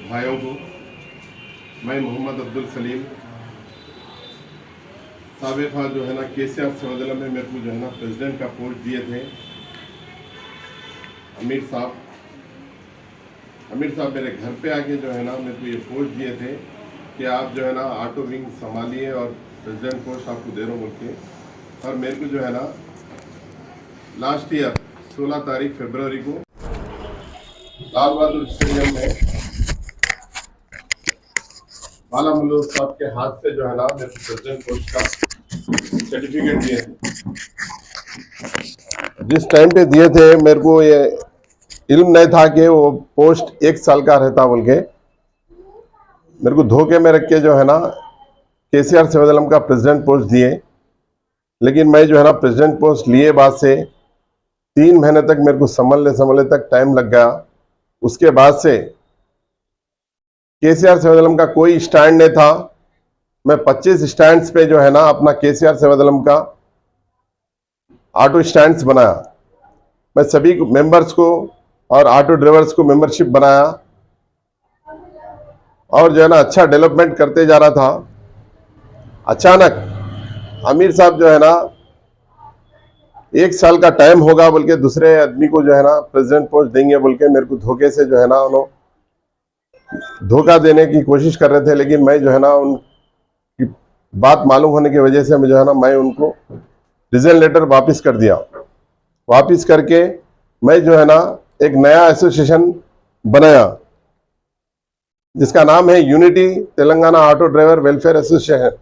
भाइयों को, मैं मोहम्मद अब्दुल सलीम साबिक़ा जो है ना KCR सैदुल्लाह में मेरे को जो है ना प्रेसिडेंट का पोस्ट दिए थे अमीर साहब मेरे घर पे आके जो है ना मेरे को ये पोस्ट दिए थे कि आप जो है ना ऑटो विंग संभालिए और प्रेसिडेंट पोस्ट आपको दे रहा हूँ बोल के। और मेरे को जो है ना लास्ट ईयर 16 तारीख फरवरी को लाल बहादुर स्टेडियम में बालामुल्ला साहब के हाथ से जो है ना मेरे को प्रेसिडेंट पोस्ट का सर्टिफिकेट दिए थे। जिस टाइम पे दिए थे मेरे को ये इल्म नहीं था कि वो पोस्ट 1 साल का रहता बोल के। मेरे को धोखे में रख के जो है ना KCR सैदुल्लाह का प्रेसिडेंट पोस्ट दिए। लेकिन मैं जो है ना प्रेसिडेंट पोस्ट लिए बाद से 3 महीने तक मेरे को संभलने तक टाइम लग गया। उसके बाद से KCR सैदुल्लाह का कोई स्टैंड नहीं था। मैं 25 स्टैंड्स पे जो है ना अपना KCR सैदुल्लाह का ऑटो स्टैंड्स बनाया। मैं सभी मेंबर्स को और ऑटो ड्राइवर्स को मेंबरशिप बनाया और जो है ना अच्छा डेवलपमेंट करते जा रहा था। अचानक आमिर साहब जो है ना 1 साल का टाइम होगा बोल के दूसरे आदमी को जो है ना प्रेसिडेंट पोस्ट देंगे बोल के मेरे को धोखे से जो है ना उन्होंने धोखा देने की कोशिश कर रहे थे। लेकिन मैं जो है ना उनकी बात मालूम होने की वजह से मैं जो है ना मैं उनको रिजाइन लेटर वापस कर दिया। वापस करके मैं जो है ना एक नया एसोसिएशन बनाया जिसका नाम है unity Telangana auto driver welfare association.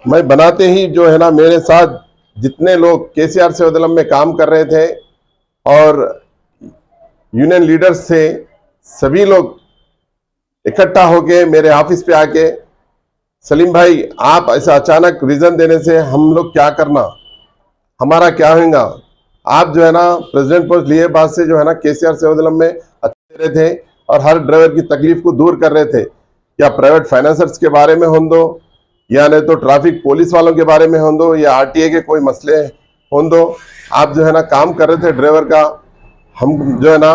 मैं बनाते ही जो है ना मेरे साथ जितने लोग KCR सैदुल्लाह में काम कर रहे थे और यूनियन लीडर्स थे, सभी लोग इकट्ठा होके मेरे ऑफिस पे आके, सलीम भाई आप ऐसा अचानक रीजन देने से हम लोग क्या करना, हमारा क्या होगा। आप जो है ना प्रेसिडेंट पोस्ट लिए बाद से जो है ना KCR सैदुल्लाह में अच्छे दे रहे थे और हर ड्राइवर की तकलीफ को दूर कर रहे थे। या प्राइवेट फाइनेंसर्स के बारे में हो दो, या नहीं तो ट्रैफिक पुलिस वालों के बारे में हो दो, या RTA के कोई मसले हो दो, आप जो है ना काम कर रहे थे ड्राइवर का। हम जो है ना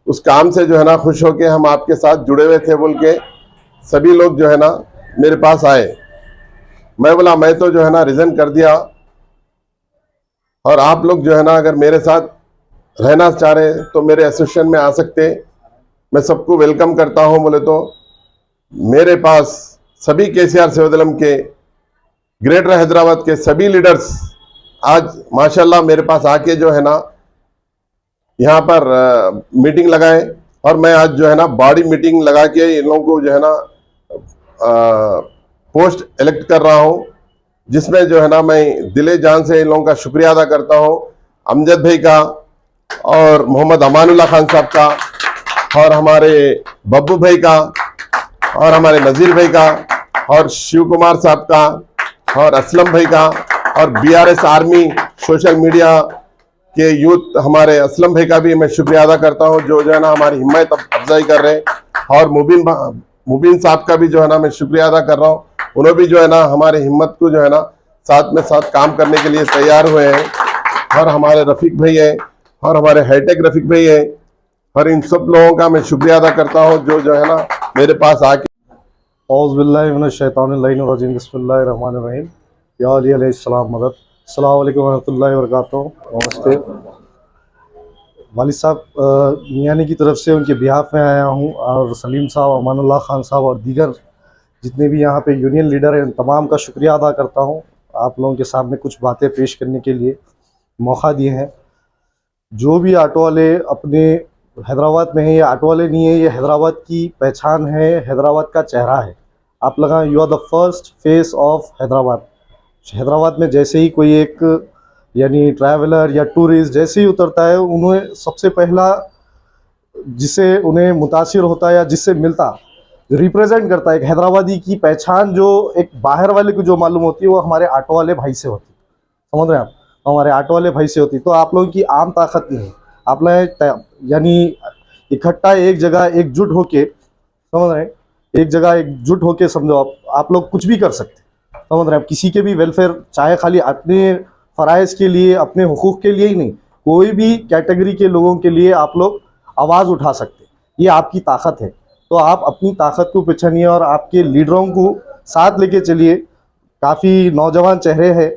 उस काम से जो है ना खुश होके हम आपके साथ जुड़े हुए थे बोल के सभी लोग जो है ना मेरे पास आए। मैं बोला मैं तो जो है ना रिजाइन कर दिया और आप लोग जो है ना अगर मेरे साथ रहना चाह रहे तो मेरे एसोसिएशन में आ सकते, मैं सबको वेलकम करता हूं बोले। तो मेरे पास सभी KCR सैदुल्लाह के ग्रेटर हैदराबाद के सभी लीडर्स आज माशाल्लाह मेरे पास आके जो है ना यहाँ पर मीटिंग लगाए। और मैं आज जो है ना बॉडी मीटिंग लगा के इन लोगों को जो है ना पोस्ट इलेक्ट कर रहा हूँ, जिसमें जो है ना मैं दिले जान से इन लोगों का शुक्रिया अदा करता हूँ। अमजद भाई का और मोहम्मद अमानुल्लाह खान साहब का और हमारे बब्बू भाई का और हमारे नज़ीर भाई का और शिव कुमार साहब का और असलम भाई का और BRS आर्मी सोशल मीडिया के यूथ हमारे असलम भाई का भी मैं शुक्रिया अदा करता हूं जो है ना हमारी हिम्मत अफजाई कर रहे हैं। और मुबीन साहब का भी जो है ना मैं शुक्रिया अदा कर रहा हूं। उन्होंने भी जो है ना हमारे हिम्मत को जो है ना साथ काम करने के लिए तैयार हुए हैं। और हमारे रफीक भाई है और हमारे हाईटेक रफीक भाई है और इन सब लोगों का मैं शुक्रिया अदा करता हूँ जो है ना मेरे पास आके। औज़ुबिल्लाहिमिनश्शैतानिर्रजीम बिस्मिल्लाहिर्रहमानिर्रहीम या अली अलैहिस्सलाम मदद। अस्सलाम वालेकुम रहमतुल्लाहि व बरकातुहू। नमस्ते वालिद साहब, मियानी की तरफ से उनके बिहाफ में आया हूँ और सलीम साहब, अमानुल्लाह खान साहब और दीगर जितने भी यहाँ पे यूनियन लीडर हैं तमाम का शुक्रिया अदा करता हूँ। आप लोगों के सामने कुछ बातें पेश करने के लिए मौका दिए हैं। जो भी ऑटो वाले अपने हैदराबाद में है, ये ऑटो वाले नहीं है, ये हैदराबाद की पहचान है, हैदराबाद का चेहरा है। आप लगा you are the first face of Hyderabad. Hyderabad में जैसे ही कोई एक यानी ट्रैवलर या टूरिस्ट जैसे ही उतरता है, उन्हें सबसे पहला जिससे उन्हें मुतासिर होता है या जिससे मिलता रिप्रेजेंट करता है एक हैदराबादी की पहचान, जो एक बाहर वाले को जो मालूम होती है वो हमारे ऑटो वाले भाई से होती है। समझ रहे हैं आप, हमारे ऑटो वाले भाई से होती। तो आप लोगों की आम ताकत नहीं है, आप लोग यानी इकट्ठा एक जगह एकजुट होके, समझ रहे हैं, एक जगह एकजुट होके समझो आप लोग कुछ भी कर सकते, समझ रहे हैं। आप किसी के भी वेलफेयर, चाहे खाली अपने फ़राइज़ के लिए, अपने हुकूक़ के लिए ही नहीं, कोई भी कैटेगरी के लोगों के लिए आप लोग आवाज़ उठा सकते। ये आपकी ताकत है। तो आप अपनी ताकत को पहचानिए और आपके लीडरों को साथ लेके चलिए। काफ़ी नौजवान चेहरे हैं,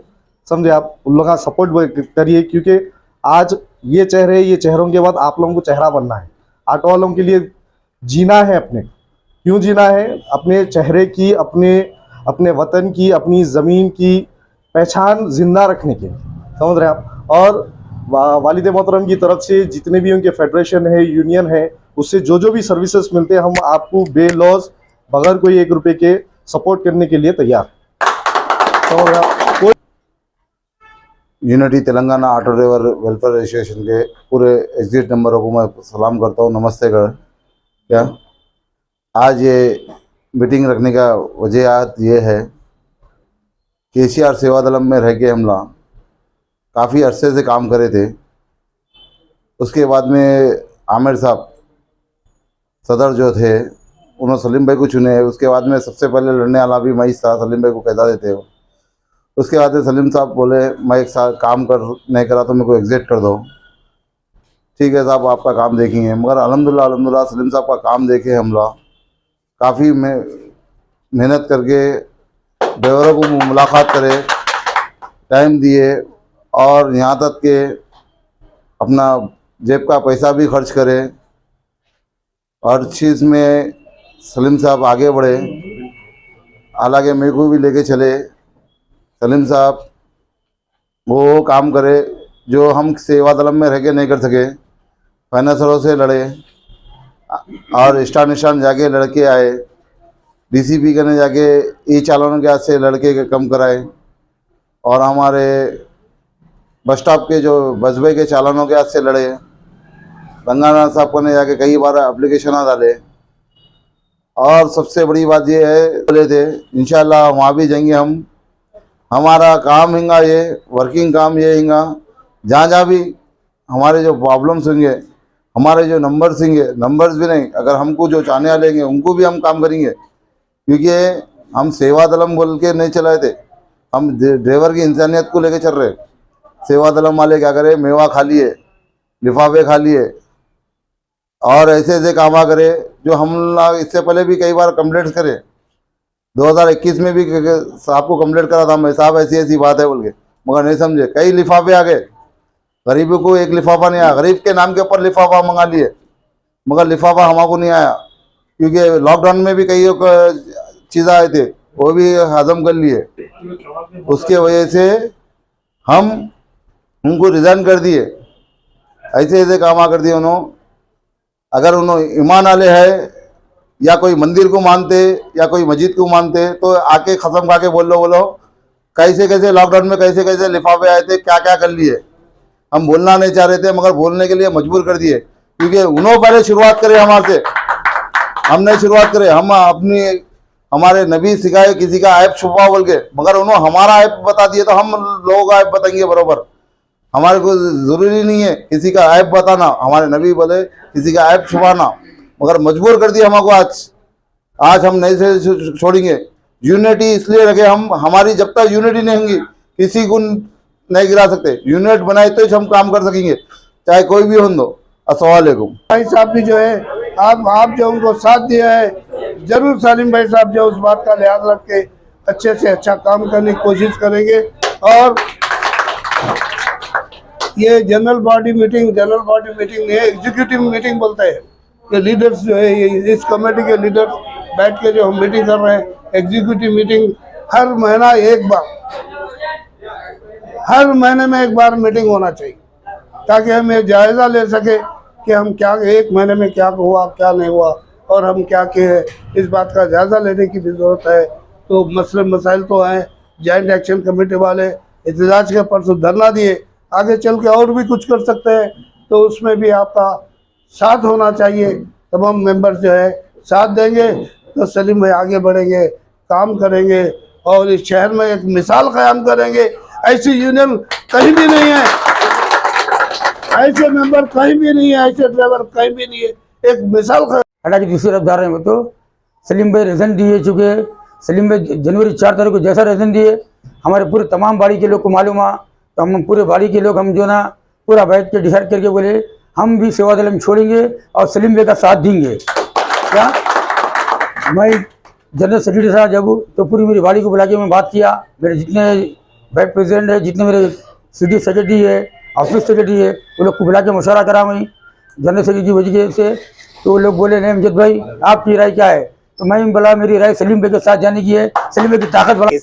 समझे आप, उन लोगों का सपोर्ट करिए, क्योंकि आज ये चेहरों के बाद आप लोगों को चेहरा बनना है। ऑटो वालों के लिए जीना है अपने, क्यों जीना है? अपने चेहरे की, अपने वतन की, अपनी ज़मीन की पहचान जिंदा रखने के लिए, समझ रहे हैं आप। और वालिद मोहतरम की तरफ से जितने भी उनके फेडरेशन है, यूनियन है, उससे जो भी सर्विसेज मिलते हैं, हम आपको बेलॉज बगैर कोई 1 रुपए के सपोर्ट करने के लिए तैयार, समझ रहे हैं आप। Unity Telangana auto driver welfare association के पूरे एग्जिट नंबरों को मैं सलाम करता हूँ, नमस्ते कर। क्या आज ये मीटिंग रखने का वजह ये है, केसीआर सेवादलम में रह के हम लोग काफ़ी अरसे से काम करे थे। उसके बाद में आमिर साहब सदर जो थे, उन्होंने सलीम भाई को चुने। उसके बाद में सबसे पहले लड़ने वाला भी मैं था, सलीम भाई को कहता देते हो। उसके बाद सलीम साहब बोले मैं एक साल काम नहीं करा तो मेरे को एग्जिट कर दो। ठीक है साहब, आपका काम देखेंगे। मगर अल्हम्दुलिल्लाह सलीम साहब का काम देखे हम लोग काफ़ी मेहनत करके ड्राइवरों को मुलाकात करे, टाइम दिए, और यहाँ तक के अपना जेब का पैसा भी खर्च करे। हर चीज़ में सलीम साहब आगे बढ़े, हालांकि मेरे को भी लेके चले। सलीम साहब वो काम करे जो हम सेवादलम में रह के नहीं कर सके। फाइनेंसरों से लड़े और स्टार निशान जाके लड़के आए, डीसीपी करने जाके ई चालानों के हाथ से लड़के कम कराए, और हमारे बस स्टॉप के जो बसबे के चालानों के हाथ से लड़े। रंगाना साहब को ने जाके कई बार एप्लीकेशन डाले। और सबसे बड़ी बात ये है, बोले थे इंशाल्लाह वहाँ भी जाएंगे हम। हमारा काम हिंगा ये वर्किंग काम ये हिंगा, जहाँ भी हमारे जो प्रॉब्लम्स होंगे, हमारे जो नंबर्स होंगे, नंबर्स भी नहीं, अगर हमको जो चाहने वाले हैं उनको भी हम काम करेंगे। क्योंकि हम सेवादलम बोल के नहीं चलाए थे, हम ड्राइवर की इंसानियत को लेके चल रहे। सेवादलम वाले क्या करे, मेवा खा लिए, लिफाफे खा लिए, और ऐसे कामा करे जो हम लोग इससे पहले भी कई बार कंप्लेंट्स करे। 2021 में भी साहब को कंप्लेंट करा था मैं, साहब ऐसी ऐसी बात है बोल के, मगर नहीं समझे। कई लिफाफे आ गए, गरीबों को एक लिफाफा नहीं आया। गरीब के नाम के ऊपर लिफाफा मंगा लिए, मगर लिफाफा हमारे नहीं आया, क्योंकि लॉकडाउन में भी कई चीज़ें आए थे, वो भी हजम कर लिए। उसके वजह से हम उनको रिज़ाइन कर दिए। ऐसे ऐसे काम कर दिए उन्होंने। अगर उन्होंने ईमान वाले है या कोई मंदिर को मानते या कोई मस्जिद को मानते तो आके खत्म खा के बोलो कैसे कैसे लॉकडाउन में कैसे कैसे लिफाफे आए थे, क्या क्या कर लिए। हम बोलना नहीं चाह रहे थे, मगर बोलने के लिए मजबूर कर दिए, क्योंकि उन्होंने पहले शुरुआत करे हमारे से, हमने शुरुआत करे। हम अपनी हमारे नबी सिखाए किसी का ऐप छुपा बोल के, मगर उन्होंने हमारा ऐप बता दिए तो हम लोगों का ऐप बताएंगे बराबर। हमारे को ज़रूरी नहीं है किसी का ऐप बताना, हमारे नबी बोले किसी का ऐप छुपाना, मगर मजबूर कर दिया हमको। आज हम नहीं से छोड़ेंगे। यूनिटी इसलिए रखे हम, हमारी जब तक यूनिटी नहीं होगी किसी को नहीं गिरा सकते। यूनिट बनाए तो हम काम कर सकेंगे, चाहे कोई भी हो। दो अस्सलाम वालेकुम। भाई साहब भी जो है, आप जो उनको साथ दिया है, जरूर सलीम भाई साहब जो उस बात का लिहाज रख के अच्छे से अच्छा काम करने की कोशिश करेंगे। और ये जनरल बॉडी मीटिंग नहीं है, एग्जीक्यूटिव मीटिंग बोलते हैं। ये लीडर्स जो है, ये इस कमेटी के लीडर्स बैठ के जो हम मीटिंग कर रहे हैं, एग्जीक्यूटिव मीटिंग हर महीना एक बार, हर महीने में एक बार मीटिंग होना चाहिए, ताकि हम ये जायज़ा ले सके कि हम क्या एक महीने में क्या हुआ क्या नहीं हुआ, और हम क्या किए। इस बात का जायज़ा लेने की भी ज़रूरत है। तो मसले मसाइल तो हैं, जॉइंट एक्शन कमेटी वाले एहतजाज के परसों धरना दिए, आगे चल के और भी कुछ कर सकते हैं, तो उसमें भी आपका साथ होना चाहिए। तमाम मेंबर्स जो है साथ देंगे तो सलीम भाई आगे बढ़ेंगे, काम करेंगे, और इस शहर में एक मिसाल कायम करेंगे। ऐसी यूनियन कहीं भी नहीं है, ऐसे मेंबर कहीं भी नहीं है, ऐसे ड्राइवर कहीं भी नहीं है, एक मिसाल। हटा की दूसरी तरफ जा रहे हैं तो सलीम भाई रीज़न दिए चुके। सलीम भाई जनवरी 4 तारीख को जैसा रीज़न दिए, हमारे पूरे तमाम बाड़ी के लोग को मालूम हुआ, तो हम पूरे बाड़ी के लोग हम जो ना पूरा बैठ के डिसाइड करके बोले हम भी सेवादलम छोड़ेंगे और सलीम भाई का साथ देंगे। क्या मैं जनरल सेक्रेटरी साहब जब तो पूरी मेरी बाड़ी को बुला के मैं बात किया, मेरे जितने वाइस प्रेसिडेंट है, जितने मेरे सिटी सेक्रेटरी है, ऑफिस सेक्रेटरी है, वो लोग को बुला के मशवरा करा मैं जनरल सेक्रेटरी की वजह से। तो वो लोग बोले नहीं अमजद भाई आपकी राय क्या है, तो मैं बोला मेरी राय सलीम भाई के साथ जाने की है, सलीम भाई की ताकत वाला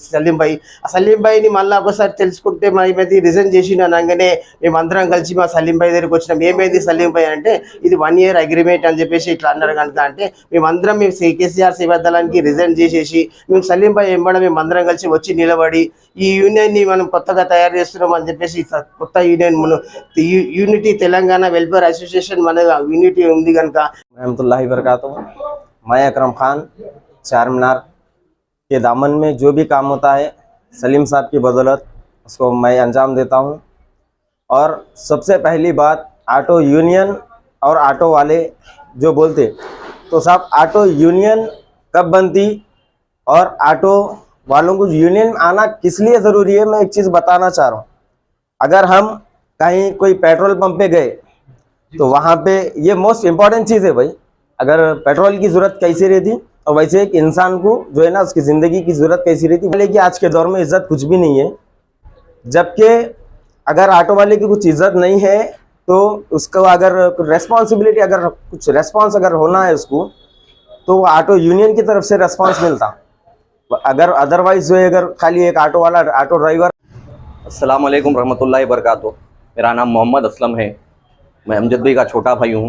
సలీం భాయ్ని మళ్ళీ ఒకసారి తెలుసుకుంటే మేమైతే రిజైన్ చేసి అనగానే మేమందరం కలిసి మా సలీం భాయ్ దగ్గరికి వచ్చినాం. ఏమైంది సలీం భాయ్ అంటే ఇది 1 year అగ్రిమెంట్ అని చెప్పేసి ఇట్లా అన్నారు కనుక అంటే మేమందరం కేసీఆర్ సేవా దళానికి రిజైన్ చేసేసి మేము సలీం భాయ్ ఎంబడ మేమందరం కలిసి వచ్చి నిలబడి ఈ యూనియన్ని మనం కొత్తగా తయారు చేస్తున్నాం అని చెప్పేసి కొత్త యూనియన్ మనం యూనిటీ తెలంగాణ వెల్ఫేర్ అసోసియేషన్ మన యూనిటీ ఉంది కనుక रहमतुल्लाहि वबरकातुहू। मैं अकरम खान चारमीनार के दामन में जो भी काम होता है सलीम साहब की बदौलत उसको मैं अंजाम देता हूं। और सबसे पहली बात ऑटो यूनियन और ऑटो वाले जो बोलते तो साहब ऑटो यूनियन कब बनती और ऑटो वालों को यूनियन आना किस लिए ज़रूरी है, मैं एक चीज़ बताना चाह रहा हूँ। अगर हम कहीं कोई पेट्रोल पंप पे गए तो वहाँ पे ये मोस्ट इम्पॉर्टेंट चीज़ है भाई, अगर पेट्रोल की ज़रूरत कैसी रहती और वैसे एक इंसान को जो है ना उसकी ज़िंदगी की ज़रूरत कैसी रहती। बोले कि आज के दौर में इज़्ज़त कुछ भी नहीं है, जबकि अगर ऑटो वाले की कुछ इज़्ज़त नहीं है तो उसको अगर रेस्पॉन्सिबिलिटी अगर कुछ रेस्पॉन्स अगर होना है उसको तो ऑटो यूनियन की तरफ से रेस्पॉन्स मिलता। अगर अदरवाइज जो है अगर खाली एक ऑटो वाला ऑटो ड्राइवर। अस्सलाम वालेकुम रहमतुल्लाहि वबरकातुहू। मेरा नाम मोहम्मद असलम है, मैं अमजद भाई का छोटा भाई हूँ।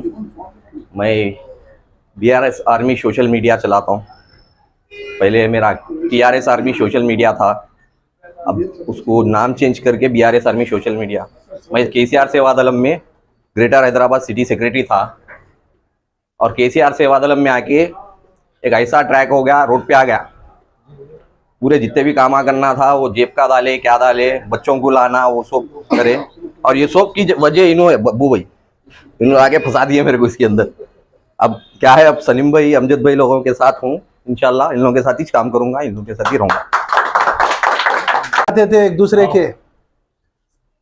मैं BRS आर्मी सोशल मीडिया चलाता हूँ। पहले मेरा TRS आर्मी सोशल मीडिया था, अब उसको नाम चेंज करके BRS आर्मी सोशल मीडिया। मैं KCR सेवा दलम में ग्रेटर हैदराबाद सिटी सेक्रेटरी था और KCR सेवा दलम में आके एक ऐसा ट्रैक हो गया, रोड पे आ गया, पूरे जितने भी काम करना था वो जेब का डाले क्या डाले, बच्चों को लाना वो सब करे। और ये सब की वजह इन्होंने बब्बू भाई इन्होंने आगे फंसा दिए मेरे को इसके अंदर। अब क्या है, अब सलीम भाई अमजद भाई लोगों के साथ हूँ, इंशाल्लाह इन लोगों के साथ ही काम करूंगा, इन लोगों के साथ ही रहूँगा। आते थे एक दूसरे के,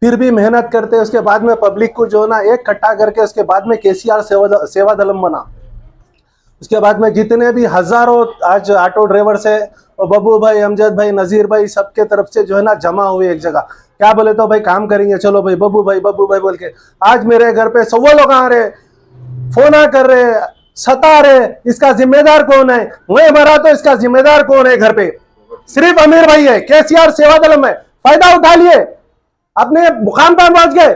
फिर भी मेहनत करते, उसके बाद में पब्लिक को जो ना एक इकट्ठा करके उसके बाद में KCR सेवा दलम बना। उसके बाद में जितने भी हजारों आज ऑटो ड्राइवर से और बब्बू भाई, अमजद भाई, नज़ीर भाई सबके तरफ से जो है ना जमा हुए एक जगह। क्या बोले तो भाई काम करेंगे, चलो भाई बब्बू भाई बोल के आज मेरे घर पे सवा लोग आ रहे, फोन कर रहे, सता रहे। इसका जिम्मेदार कौन है? मैं मरा तो इसका जिम्मेदार कौन है? घर पे सिर्फ अमीर भाई है, KCR सेवा दलम है। फायदा उठा लिए, अपने मुकाम पर पहुंच गए।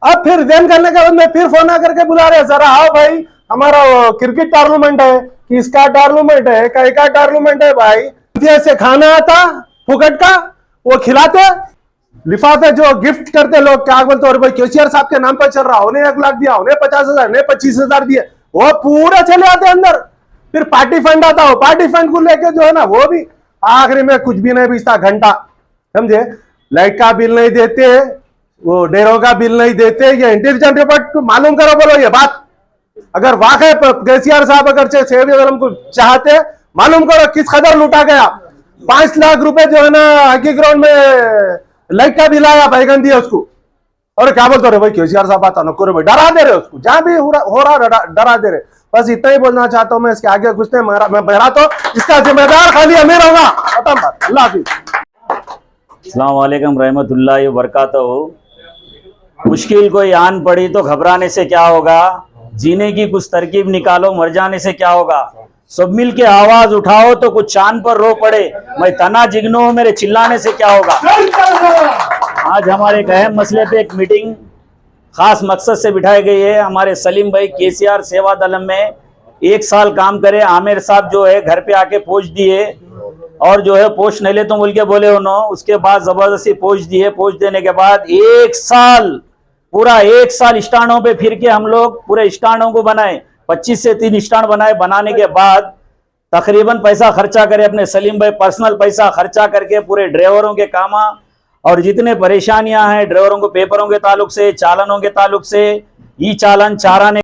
अब फिर देन करने के बाद में फिर फोन करके बुला रहे, जरा आओ भाई हमारा क्रिकेट टूर्नामेंट है, किसका टूर्नामेंट है, कई का टूर्नामेंट है भाई। से खाना आता फुकट का वो खिलाते, लिफाफे जो गिफ्ट करते लोग क्या बोलते, और भाई KCR साहब के नाम पर चल रहा, उन्हें 1 लाख दिया, उन्हें 50,000, उन्हें 25,000 दिए, वो पूरे चले आते अंदर। फिर पार्टी फंड आता हो, पार्टी फंड को लेके जो है ना वो भी आखिरी में कुछ भी नहीं बीचता घंटा, समझे। लाइट का बिल नहीं देते, वो डेरों का बिल नहीं देते, ये इंटेलिजेंट रिपोर्ट मालूम करो, बोलो ये बात। अगर वाकई KCR साहब अगर सेवा दलम को चाहते, मालूम करो किस कदर लूटा गया। 5 लाख रुपए जो है ना हॉकी ग्राउंड में लाइट का बिल आया, बैगन दिया उसको। और क्या बोलते रहे भाई KCR साहब आता नको रे भाई, डरा दे रहे उसको, जहां भी हो रहा डरा दे रहे। बस इतना ही बोलना चाहता हूं मैं, इसके आगे कुछ नहीं। मैं बहरा तो इसका जिम्मेदार खाली अमीर होगा। खत्म बात, अल्लाह हाफिज। अस्सलाम वालेकुम रहमतुल्लाहि वबरकातुहू। मुश्किल कोई आन पड़ी तो घबराने से क्या होगा, जीने की कुछ तरकीब निकालो, मर जाने से क्या होगा। सब मिल के आवाज उठाओ तो कुछ चांद पर रो पड़े, मैं तना जिगनो हूं, मेरे चिल्लाने से क्या होगा। आज हमारे एक अहम मसले पे एक मीटिंग खास मकसद से बिठाई गई है। हमारे सलीम भाई KCR सेवा दलम में 1 साल काम करे, आमिर साहब जो है घर पे आके पोस्ट दिए, और जो है पोस्ट नहीं ले तो बोल के बोले उन्होंने, उसके बाद जबरदस्ती पोस्ट दिए। पोस्ट देने के बाद 1 साल पूरा 1 साल स्टैंडों पे फिर के हम लोग पूरे स्टैंडों को बनाए, 25 से 3 स्टैंड बनाए। बनाने के बाद तकरीबन पैसा खर्चा करे, अपने सलीम भाई पर्सनल पैसा खर्चा करके पूरे ड्राइवरों के कामा और जितने परेशानियां हैं ड्राइवरों को पेपरों के ताल्लुक से, चालानों के ताल्लुक से, ई चालान चाराने